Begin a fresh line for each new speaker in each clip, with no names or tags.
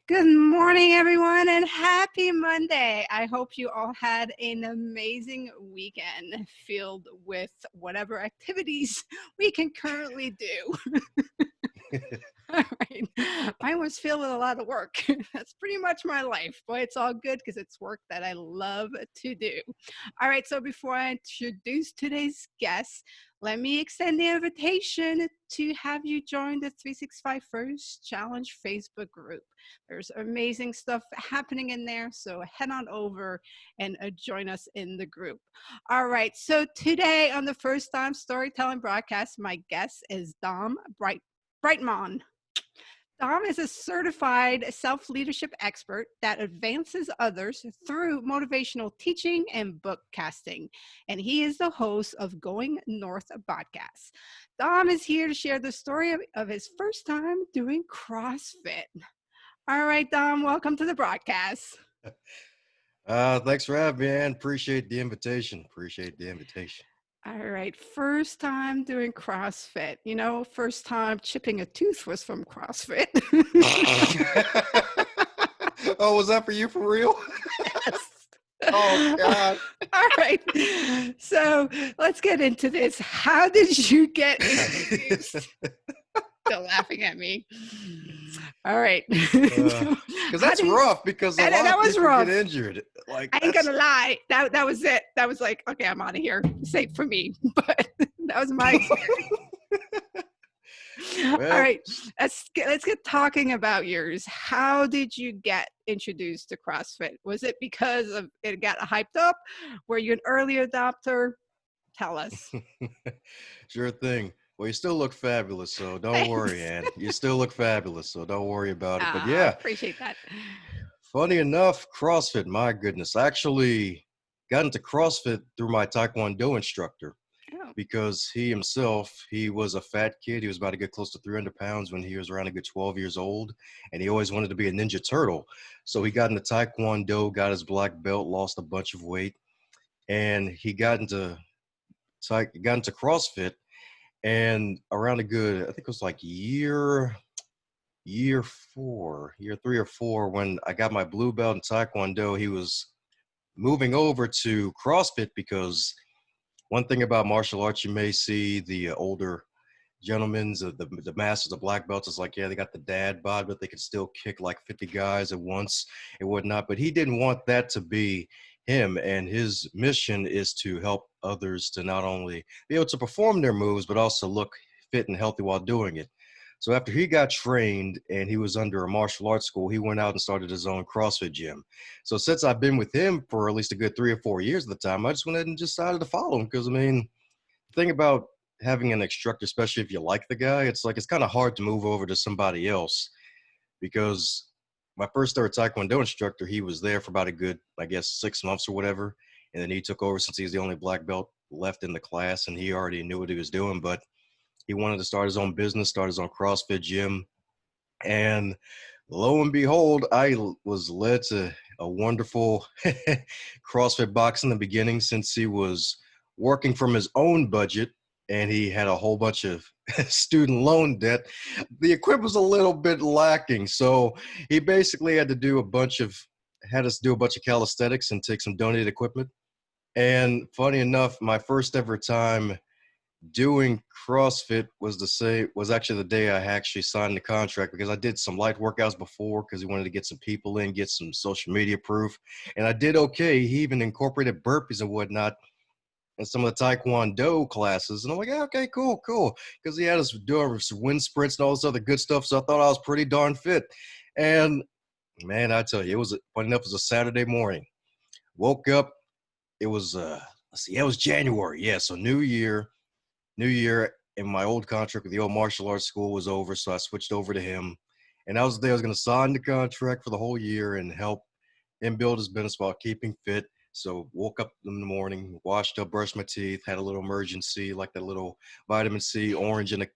Good morning, everyone, and happy Monday. I hope you all had an amazing weekend filled with whatever activities we can currently do. All right. Mine was filled with a lot of work. That's pretty much my life, but it's all good because it's work that I love to do. All right. So before I introduce today's guest, let me extend the invitation to have you join the 365 First Challenge Facebook group. There's amazing stuff happening in there. So head on over and join us in the group. All right. So today on the First Time Storytelling broadcast, my guest is Dom Brightmon. Dom is a certified self-leadership expert that advances others through motivational teaching and book casting. And he is the host of Going North podcast. Dom is here to share the story of his first time doing CrossFit. All right, Dom, welcome to the broadcast.
Thanks for having me, man. Appreciate the invitation.
All right, first time doing CrossFit. You know, first time chipping a tooth was from CrossFit.
Oh, was that for you for real?
Yes.
Oh, God.
All right. So let's get into this. How did you get introduced? Still laughing at me. All right.
Because that's rough because a lot
that
of
was
people
rough.
get injured. Like,
I ain't gonna lie. That was it. That was like, okay, I'm out of here. Safe for me. But that was my experience. All
Well,
right. Let's get talking about yours. How did you get introduced to CrossFit? Was it because of it got hyped up? Were you an early adopter? Tell us.
sure thing. Well, you still look fabulous, so don't worry,
Thanks.
Ann. You still look fabulous, so don't worry about it. But
I
yeah,
appreciate that.
funny enough, CrossFit, my goodness, I actually got into CrossFit through my Taekwondo instructor.
Oh,
Because he was a fat kid. He was about to get close to 300 pounds when he was around a good 12 years old. And he always wanted to be a Ninja Turtle. So he got into Taekwondo, got his black belt, lost a bunch of weight. And he got into CrossFit. And around a good, I think it was like year 3 or 4, when I got my blue belt in Taekwondo, he was moving over to CrossFit because one thing about martial arts, you may see the older gentlemen, the masters, the black belts, is like, yeah, they got the dad bod, but they can still kick like 50 guys at once and whatnot. But he didn't want that to be him. And his mission is to help others to not only be able to perform their moves, but also look fit and healthy while doing it. So after he got trained and he was under a martial arts school, he went out and started his own CrossFit gym. So since I've been with him for at least a good 3 or 4 years at the time, I just went ahead and decided to follow him because, I mean, the thing about having an instructor, especially if you like the guy, it's like it's kind of hard to move over to somebody else because my first ever Taekwondo instructor, he was there for about a good, I guess, 6 months or whatever. And then he took over since he's the only black belt left in the class and he already knew what he was doing. But he wanted to start his own business, start his own CrossFit gym. And lo and behold, I was led to a wonderful CrossFit box in the beginning since he was working from his own budget and he had a whole bunch of student loan debt. The equipment was a little bit lacking. So he basically had us do a bunch of calisthenics and take some donated equipment. And funny enough, my first ever time doing CrossFit was actually the day I actually signed the contract because I did some light workouts before because he wanted to get some people in, get some social media proof. And I did okay. He even incorporated burpees and whatnot in some of the Taekwondo classes. And I'm like, yeah, okay, cool. Because he had us doing some wind sprints and all this other good stuff. So I thought I was pretty darn fit. And man, I tell you, funny enough, it was a Saturday morning. Woke up. It was, it was January. Yeah. So New Year, and my old contract with the old martial arts school was over, so I switched over to him. And that was the day I was going to sign the contract for the whole year and help him build his business while keeping fit. So woke up in the morning, washed up, brushed my teeth, had a little emergency, like that little vitamin C orange in a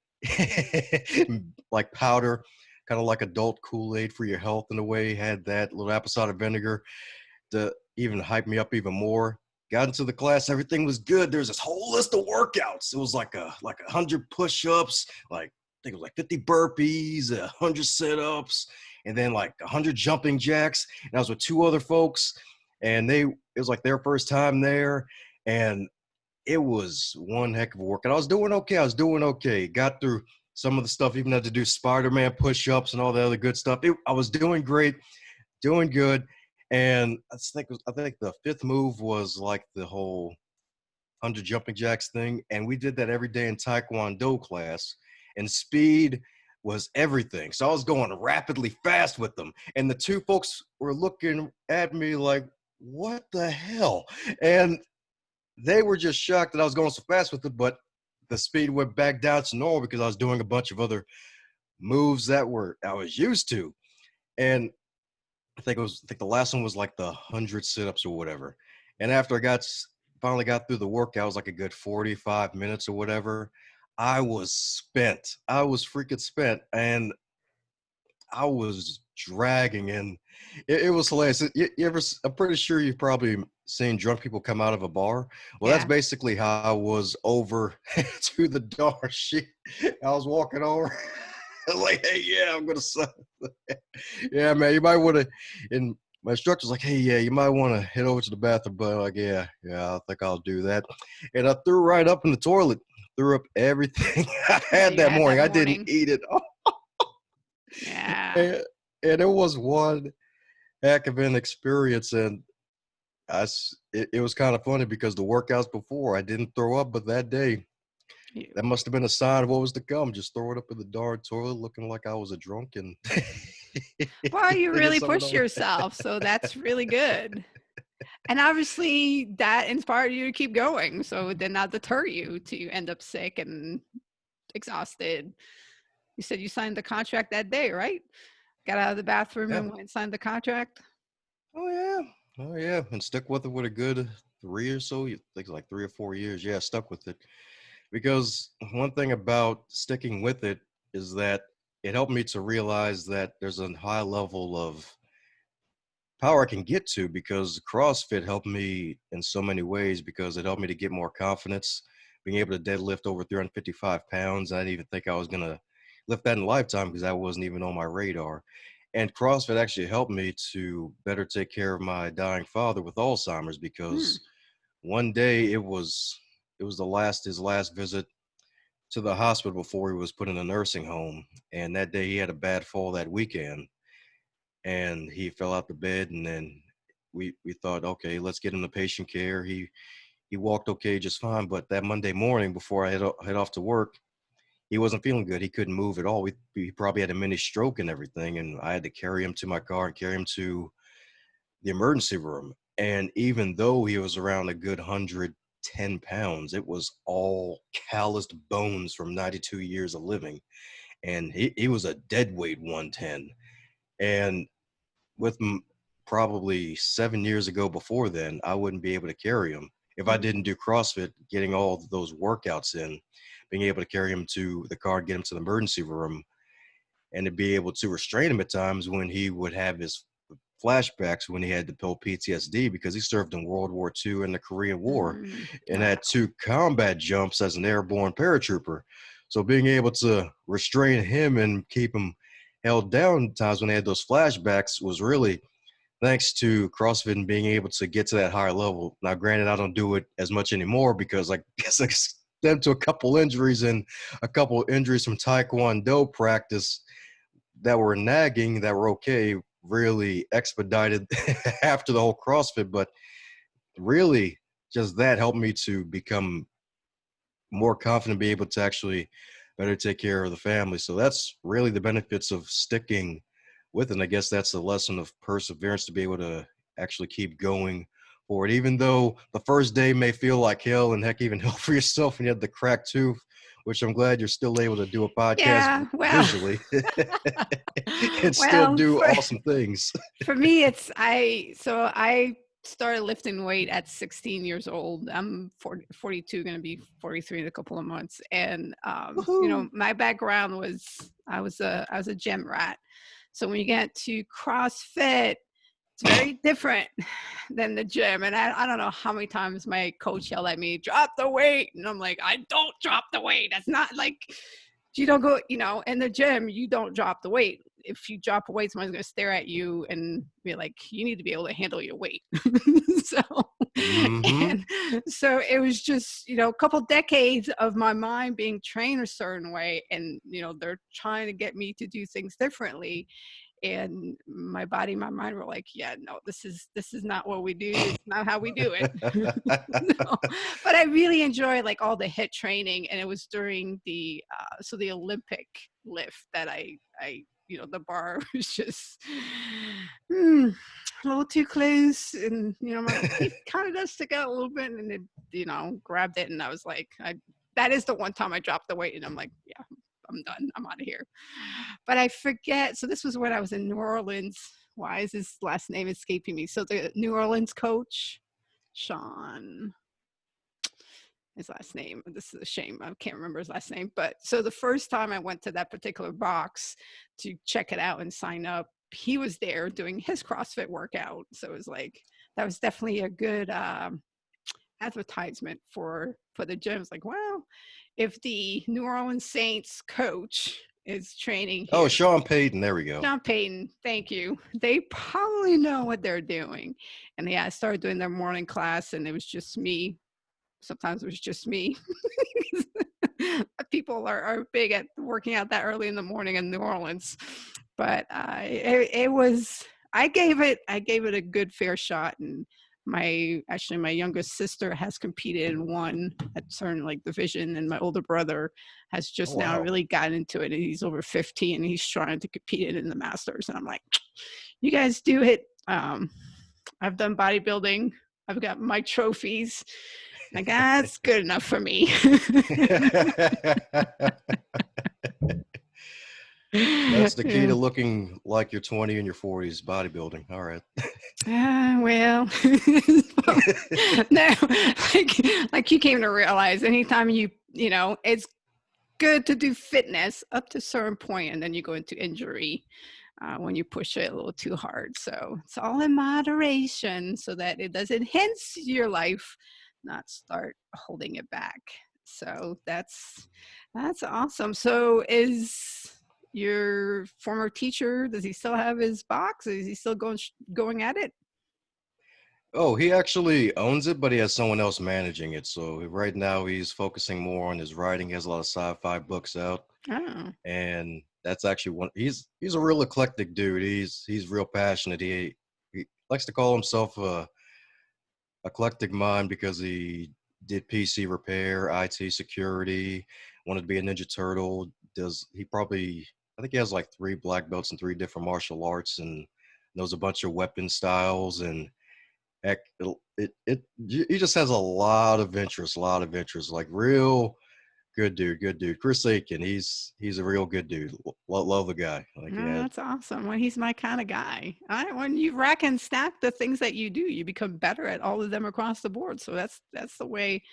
like powder, kind of like adult Kool-Aid for your health in a way. Had that little apple cider vinegar to even hype me up even more. Got into the class, everything was good. There's this whole list of workouts. It was like 100 push-ups, like I think it was like 50 burpees, 100 sit-ups, and then like 100 jumping jacks. And I was with two other folks, and it was like their first time there. And it was one heck of a work. And I was doing okay. Got through some of the stuff, even had to do Spider-Man push-ups and all the other good stuff. I was doing great, doing good. And I think the fifth move was like the whole 100 jumping jacks thing. And we did that every day in Taekwondo class. And speed was everything. So I was going rapidly fast with them. And the two folks were looking at me like, what the hell? And they were just shocked that I was going so fast with it, but the speed went back down to normal because I was doing a bunch of other moves that I was used to. And I think the last one was like the 100 sit-ups or whatever. And after finally got through the workout, it was like a good 45 minutes or whatever. I was spent. I was freaking spent. And I was dragging, and it was hilarious. I'm pretty sure you've probably seen drunk people come out of a bar. Well, that's
Yeah.
basically how I was over to the door. I was walking over, like, hey, yeah, I'm gonna sign. Yeah, man, you might want to. And my instructor's like, hey, yeah, you might want to head over to the bathroom. But I'm like, yeah, I think I'll do that. And I threw right up in the toilet, threw up everything I
Yeah,
had
you
that
had
morning.
that
I didn't
morning.
eat it.
Yeah.
And, and it was one heck of an experience. And it was kind of funny because the workouts before I didn't throw up, but that day, that must have been a sign of what was to come. Just throw it up in the darn toilet looking like I was a drunk and
Well, you
thinking
really
something
pushed
on.
yourself, so that's really good. And obviously that inspired you to keep going, so it did not deter you to end up sick and exhausted. You said you signed the contract that day, right? Got out of the bathroom
Yeah.
and went and signed the contract?
Oh yeah. Oh yeah. And stuck with it with a good 3 or so. I think like 3 or 4 years. Yeah, stuck with it. Because one thing about sticking with it is that it helped me to realize that there's a high level of power I can get to, because CrossFit helped me in so many ways, because it helped me to get more confidence, being able to deadlift over 355 pounds. I didn't even think I was going to lift that in a lifetime because that wasn't even on my radar. And CrossFit actually helped me to better take care of my dying father with Alzheimer's,
Hmm.
because one day it was his last visit to the hospital before he was put in a nursing home. And that day he had a bad fall that weekend, and he fell out the bed. And then we thought, okay, let's get him to patient care. He walked okay, just fine. But that Monday morning before I head off to work, he wasn't feeling good. He couldn't move at all. He probably had a mini stroke and everything. And I had to carry him to my car and carry him to the emergency room. And even though he was around a good 110 pounds, it was all calloused bones from 92 years of living. And he was a dead weight 110. And with probably 7 years ago before then, I wouldn't be able to carry him if I didn't do CrossFit, getting all those workouts in, being able to carry him to the car, get him to the emergency room, and to be able to restrain him at times when he would have his flashbacks, when he had to pull PTSD, because he served in World War II and the Korean War
Mm.
and
Wow.
had 2 combat jumps as an airborne paratrooper. So being able to restrain him and keep him held down times when they had those flashbacks was really thanks to CrossFit and being able to get to that higher level. Now, granted, I don't do it as much anymore because I guess I stemmed to a couple injuries and a couple injuries from Taekwondo practice that were nagging, that were okay, really expedited after the whole CrossFit. But really, just that helped me to become more confident, be able to actually better take care of the family. So that's really the benefits of sticking with it. And I guess that's the lesson of perseverance, to be able to actually keep going forward, even though the first day may feel like hell, and heck, even hell for yourself, and you had the cracked tooth, which I'm glad you're still able to do a podcast
Yeah, well,
visually and still
well,
do awesome things.
for me, I started lifting weight at 16 years old. I'm 42, going to be 43 in a couple of months. And,
Woohoo!
my background was, I was a gym rat. So when you get to CrossFit, it's very different than the gym. And I don't know how many times my coach yelled at me, drop the weight. And I'm like, I don't drop the weight. That's not like, you don't go, in the gym, you don't drop the weight. if you drop a weight, someone's going to stare at you and be like, you need to be able to handle your weight. so,
Mm-hmm.
and so it was just, a couple decades of my mind being trained a certain way. And, they're trying to get me to do things differently. And my body, my mind were like, yeah, no, this is not what we do. This is not how we do it. No. But I really enjoy like all the hit training. And it was during the Olympic lift that I the bar was just a little too close. And, my teeth kind of does stick out a little bit, and it, grabbed it. And I was like, that is the one time I dropped the weight, and I'm like, yeah, I'm done. I'm out of here. But I forget. So this was when I was in New Orleans. Why is his last name escaping me? So the New Orleans coach, Sean, his last name. This is a shame. I can't remember his last name. But so the first time I went to that particular box to check it out and sign up, he was there doing his CrossFit workout. So it was like, that was definitely a good advertisement for the gym. It's like, well, if the New Orleans Saints coach is training
Oh,
here,
Sean Payton. There we go.
Sean Payton, thank you. They probably know what they're doing. And yeah, I started doing their morning class, and it was just me. Sometimes it was just me. People are big at working out that early in the morning in New Orleans, but it was. I gave it a good fair shot, and my youngest sister has competed and won at certain like division, and my older brother has
Oh,
just now
wow.
really gotten into it, and he's over 50 and he's trying to compete in the Masters. And I'm like, you guys do it. I've done bodybuilding. I've got my trophies. Like, that's good enough for me.
That's the key
Yeah.
to looking like you're 20 in your 40s, bodybuilding. All right.
Well, no, like you came to realize anytime it's good to do fitness up to a certain point, and then you go into injury when you push it a little too hard. So it's all in moderation so that it doesn't enhance your life, not start holding it back. So that's awesome. So is your former teacher, does he still have his box? Is he still going at it?
Oh, he actually owns it, but he has someone else managing it. So right now he's focusing more on his writing. He has a lot of sci-fi books out,
Oh,
and that's actually one. He's a real eclectic dude. He's real passionate. He likes to call himself a eclectic mind because he did PC repair, IT security, wanted to be a Ninja Turtle. I think he has like 3 black belts in 3 different martial arts and knows a bunch of weapon styles. And heck, he just has a lot of interest, like real good dude, good dude. Chris Aiken, he's a real good dude. Love the guy. Like,
no,
yeah,
that's awesome. Well, he's my kind of guy. When you rack and stack the things that you do, you become better at all of them across the board. So that's the way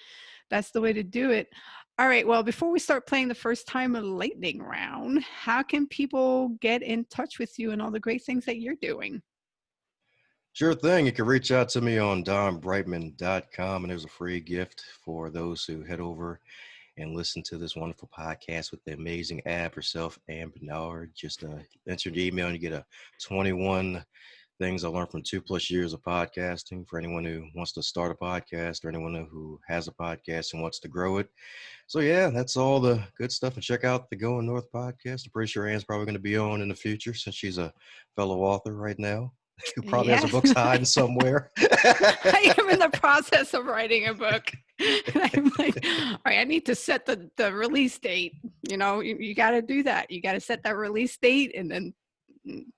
to do it. All right. Well, before we start playing the first time lightning round, how can people get in touch with you and all the great things that you're doing?
sure thing. You can reach out to me on dombrightmon.com, and there's a free gift for those who head over and listen to this wonderful podcast with the amazing Ab herself, Ann Bernard. Just enter the email and you get a 21 things I learned from 2+ years of podcasting for anyone who wants to start a podcast or anyone who has a podcast and wants to grow it. So yeah, that's all the good stuff. And check out the Going North podcast. I'm pretty sure Ann's probably going to be on in the future since she's a fellow author right now who probably has her
Yes.
books hiding somewhere.
I am in the process of writing a book. And I'm like, all right, I need to set the release date. You got to do that. You got to set that release date and then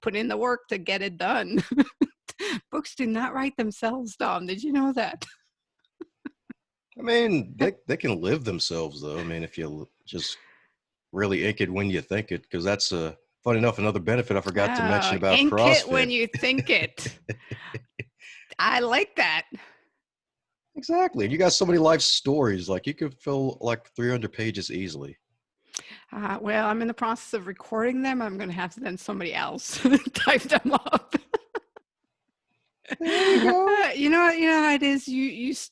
put in the work to get it done. Books do not write themselves, Dom. Did you know that?
I mean, they can live themselves though. I mean, if you just really ink it when you think it, because that's funny enough, another benefit I forgot to mention
Oh,
about
ink it
CrossFit.
when you think it. I like that.
Exactly. And you got so many life stories. Like you could fill like 300 pages easily.
Well, I'm in the process of recording them. I'm going to have to then somebody else type them up.
There you go.
You know how it is.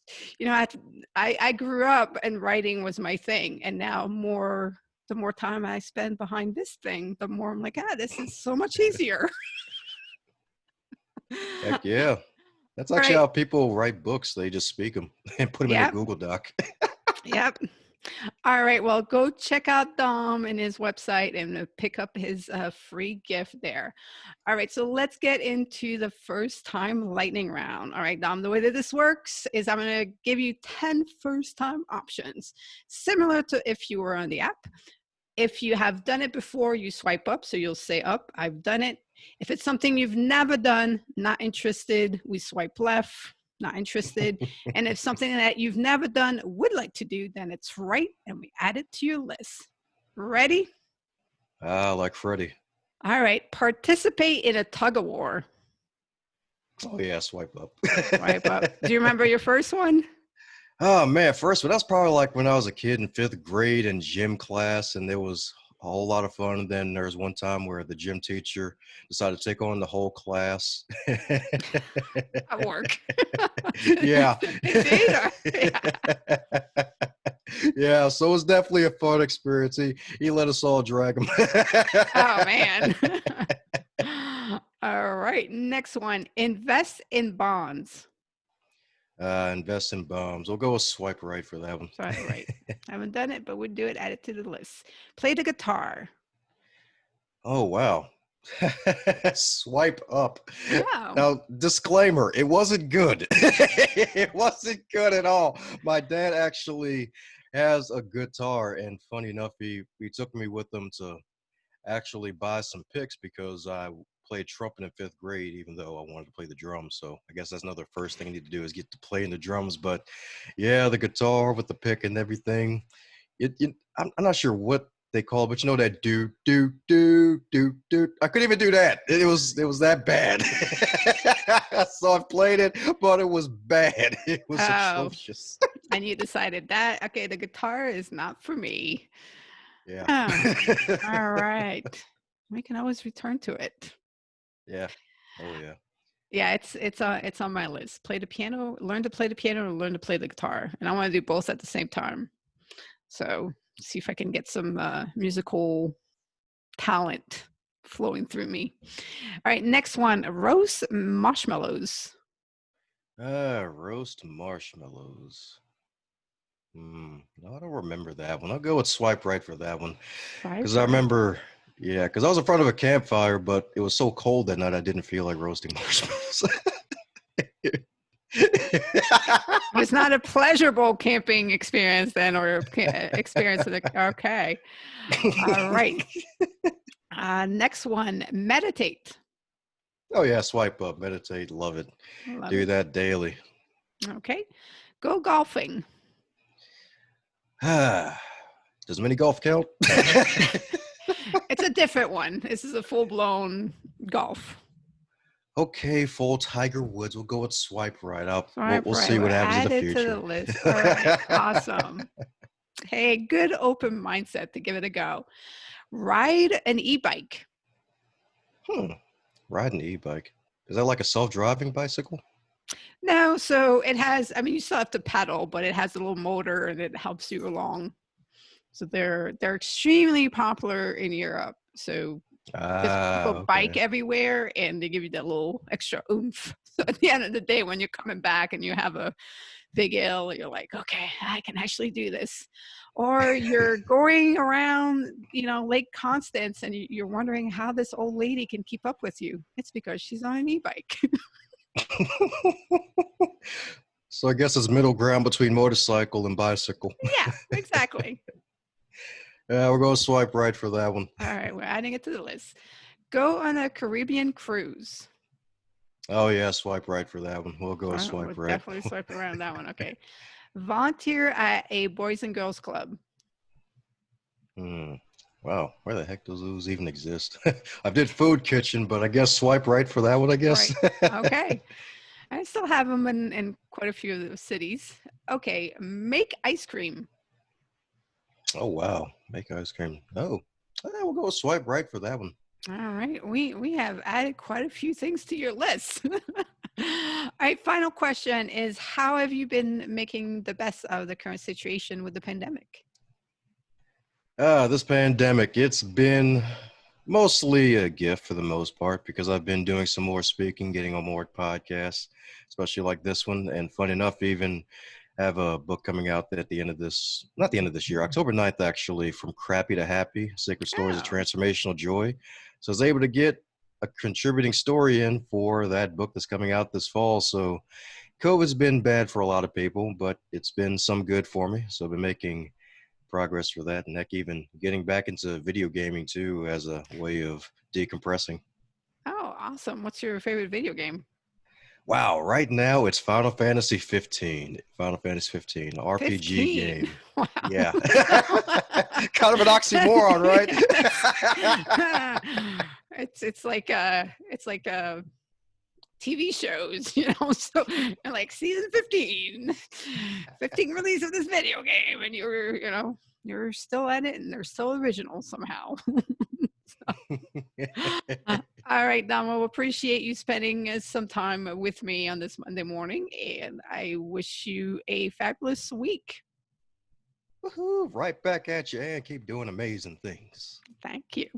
I grew up and writing was my thing, and now more. the more time I spend behind this thing, the more I'm like, this is so much easier.
Heck yeah. That's
All
actually
right.
how people write books. They just speak them and put them in a
Yep.
Google Doc.
Yep. All right. Well, go check out Dom and his website and pick up his free gift there. All right. So let's get into the first time lightning round. All right, Dom, the way that this works is I'm going to give you 10 first time options, similar to if you were on the app. If you have done it before, you swipe up. So you'll say up, I've done it. If it's something you've never done, not interested, we swipe left, not interested. And if something that you've never done, would like to do, then it's right and we add it to your list. Ready?
Like Freddie.
All right. Participate in a tug of war.
Oh yeah, swipe up.
Swipe up. Do you remember your first one?
Oh man, first, but that's probably like when I was a kid in 5th grade in gym class, and there was a whole lot of fun. And then there was one time where the gym teacher decided to take on the whole class.
At work.
Yeah.
Indeed. Yeah.
Yeah, so it was definitely a fun experience. He let us all drag him.
Oh, man. All right. Next one. Invest in bonds.
Invest in bombs. We'll go with swipe right for that one.
Sorry, right. I haven't done it, but we'd do it. Add it to the list. Play the guitar.
Oh, wow. Swipe up.
Oh,
Now, disclaimer, it wasn't good. It wasn't good at all. My dad actually has a guitar, and funny enough, he took me with him to actually buy some picks because I played trumpet in 5th grade, even though I wanted to play the drums. So I guess that's another first thing I need to do is get to playing the drums. But yeah, the guitar with the pick and everything. I'm not sure what they call it, but you know that do do do do do. I couldn't even do that. It was that bad. So I played it, but it was bad. It was
oh,
atrocious.
and you decided that, okay, the guitar is not for me.
Yeah.
Oh, all right. We can always return to it.
Yeah. Oh yeah.
Yeah, it's on my list. Play the piano, learn to play the piano, or learn to play the guitar. And I want to do both at the same time. So see if I can get some musical talent flowing through me. All right, next one, roast marshmallows.
Roast marshmallows. No, I don't remember that one. I'll go with swipe right for that one. Because I
Vibrate.
remember, yeah, because I was in front of a campfire, but it was so cold that night I didn't feel like roasting marshmallows.
It was not a pleasurable camping experience then, or experience of the, okay. All right. Next one, meditate.
Oh yeah, swipe up, meditate, love it.
Love
Do
it.
that daily.
Okay. Go golfing.
Does mini golf count?
It's a different one. This is a full-blown golf.
Okay, full Tiger Woods. We'll go with swipe right up. We'll,
Swipe
we'll
right.
see
We'll
what happens in
add
the
it to the
future.
list. All right. Awesome. Hey, good open mindset to give it a go. Ride an e-bike.
Ride an e-bike. Is that like a self-driving bicycle?
No, so it has, I mean, you still have to pedal, but it has a little motor and it helps you along. So they're extremely popular in Europe. So because people bike
Okay.
everywhere and they give you that little extra oomph. So at the end of the day, when you're coming back and you have a big ill, you're like, okay, I can actually do this. Or you're going around, Lake Constance, and you're wondering how this old lady can keep up with you. It's because she's on an e-bike.
So I guess it's middle ground between motorcycle and bicycle.
Yeah, exactly.
Yeah, we're going to swipe right for that one.
All right, we're adding it to the list. Go on a Caribbean cruise.
Oh yeah, swipe right for that one. We'll go
So we'll
swipe right.
definitely swipe around that one. Okay. Volunteer at a Boys and Girls Club.
Hmm. Wow, where the heck does those even exist? I did food kitchen, but I guess swipe right for that one, I guess.
Right. Okay. I still have them in quite a few of the cities. Okay. Make ice cream.
Oh wow, make ice cream. Oh, we'll go swipe right for that one.
All right. We have added quite a few things to your list. All right. Final question is, how have you been making the best of the current situation with the pandemic?
This pandemic, it's been mostly a gift for the most part because I've been doing some more speaking, getting on more podcasts, especially like this one. And fun enough, even have a book coming out at the end of this, not the end of this year, October 9th, actually, From Crappy to Happy, Sacred Stories of
Oh,
Transformational Joy. So I was able to get a contributing story in for that book that's coming out this fall. So COVID's been bad for a lot of people, but it's been some good for me. So I've been making progress for that, and heck, even getting back into video gaming too as a way of decompressing.
oh, awesome. What's your favorite video game?
Wow, right now it's Final Fantasy 15. Final Fantasy 15, RPG
15.
game.
Wow.
Yeah. Kind of an oxymoron, right?
That's it's like TV shows, so like season 15, 15 release of this video game, and you're still at it and they're still original somehow. All right, Dom, well, appreciate you spending some time with me on this Monday morning, and I wish you a fabulous week.
Woohoo, right back at you and keep doing amazing things.
Thank you.